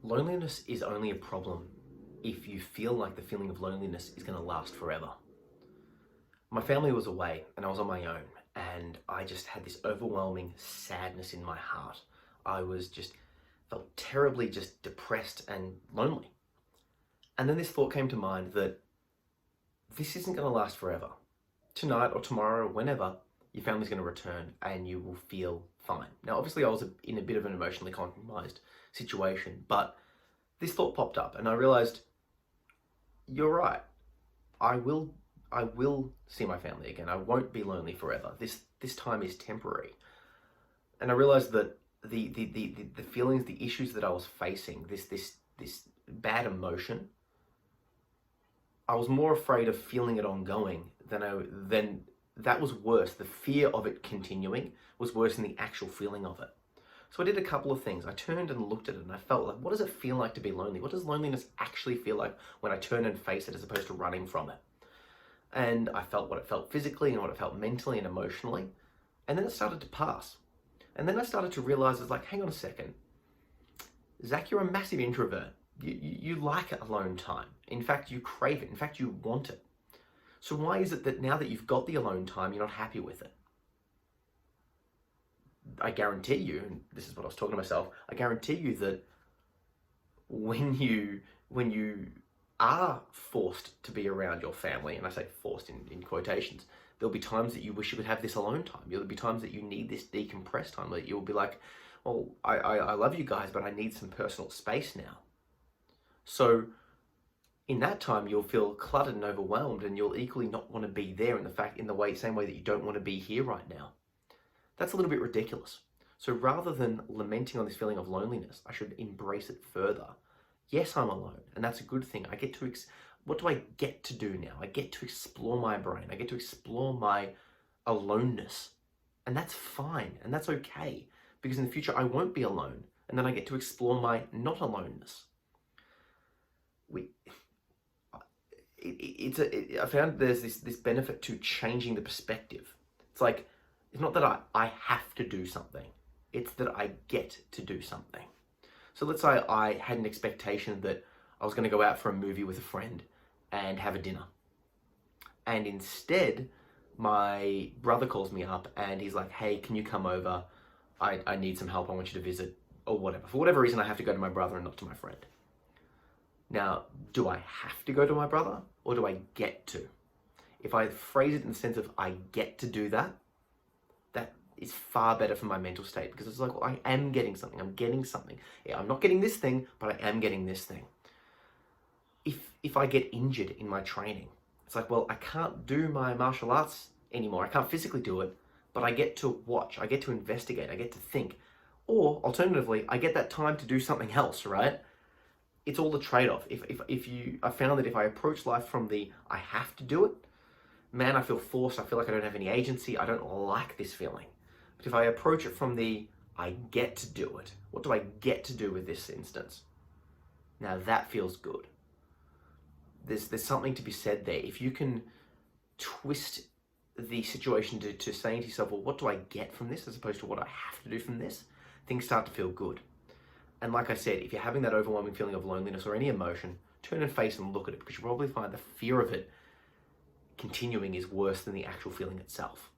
Loneliness is only a problem if you feel like the feeling of loneliness is going to last forever. My family was away and I was on my own, and I just had this overwhelming sadness in my heart. I was just felt terribly just depressed and lonely. And then this thought came to mind that this isn't going to last forever. Tonight or tomorrow or whenever, your family's going to return and you will feel fine. Now, obviously I was in a bit of an emotionally compromised situation, but this thought popped up and I realized, you're right. I will see my family again. I won't be lonely forever. This time is temporary. And I realized that the feelings, the issues that I was facing, this bad emotion, I was more afraid of feeling it ongoing than that was worse. The fear of it continuing was worse than the actual feeling of it. So I did a couple of things. I turned and looked at it and I felt like, what does it feel like to be lonely? What does loneliness actually feel like when I turn and face it as opposed to running from it? And I felt what it felt physically and what it felt mentally and emotionally. And then it started to pass. And then I started to realize, it's like, hang on a second. Zach, you're a massive introvert. You like alone time. In fact, you crave it. In fact, you want it. So why is it that now that you've got the alone time, you're not happy with it? I guarantee you, and this is what I was talking to myself, I guarantee you that when you are forced to be around your family, and I say forced in quotations, there'll be times that you wish you could have this alone time. There'll be times that you need this decompressed time, that you'll be like, well, I love you guys, but I need some personal space now. So in that time, you'll feel cluttered and overwhelmed, and you'll equally not want to be there in the same way that you don't want to be here right now. That's a little bit ridiculous. So rather than lamenting on this feeling of loneliness, I should embrace it further. Yes, I'm alone, and that's a good thing. I get to, what do I get to do now? I get to explore my brain. I get to explore my aloneness, and that's fine, and that's okay, because in the future I won't be alone, and then I get to explore my not aloneness. I found there's this benefit to changing the perspective. It's like, it's not that I have to do something. It's that I get to do something. So let's say I had an expectation that I was going to go out for a movie with a friend and have a dinner. And instead, my brother calls me up and he's like, hey, can you come over? I need some help. I want you to visit, or whatever. For whatever reason, I have to go to my brother and not to my friend. Now, do I have to go to my brother, or do I get to? If I phrase it in the sense of I get to do that, that is far better for my mental state, because it's like, well, I am getting something. I'm getting something. Yeah, I'm not getting this thing, but I am getting this thing. If I get injured in my training, it's like, well, I can't do my martial arts anymore. I can't physically do it, but I get to watch. I get to investigate. I get to think. Or alternatively, I get that time to do something else, right? It's all the trade-off. I found that if I approach life from the I have to do it, man, I feel forced. I feel like I don't have any agency. I don't like this feeling. But if I approach it from the I get to do it, what do I get to do with this instance? Now that feels good. There's something to be said there. If you can twist the situation to saying to yourself, well, what do I get from this as opposed to what I have to do from this, things start to feel good. And like I said, if you're having that overwhelming feeling of loneliness or any emotion, turn and face and look at it, because you'll probably find the fear of it continuing is worse than the actual feeling itself.